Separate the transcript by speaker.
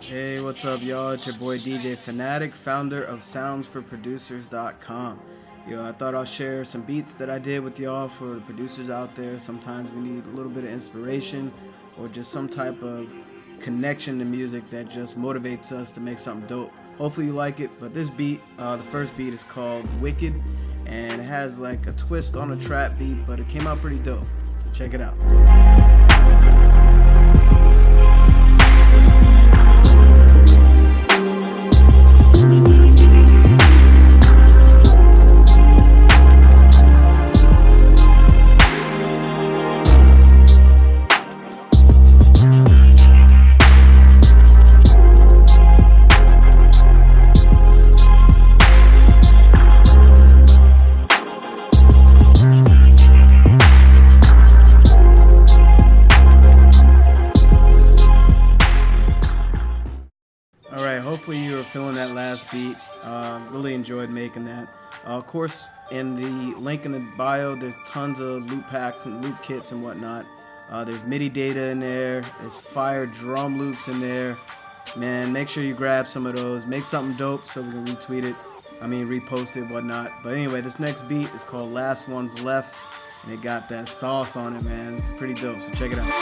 Speaker 1: Hey, what's up, y'all? It's your boy DJ Fanatic, founder of soundsforproducers.com. I thought I'll share some beats that I did with y'all for the producers out there. Sometimes we need a little bit of inspiration or just some type of connection to music that just motivates us to make something dope. Hopefully you like it, but this beat, the first beat is called Wicked, and it has like a twist on a trap beat, but it came out pretty dope. So check it out. Alright, hopefully you were feeling that last beat. Really enjoyed making that. Of course, in the link in the bio, there's tons of loop packs and loop kits and whatnot. There's MIDI data in there. There's fire drum loops in there. Man, make sure you grab some of those. Make something dope so we can retweet it. Repost it, whatnot. But anyway, this next beat is called Last One's Left. And it got that sauce on it, man. It's pretty dope, so check it out.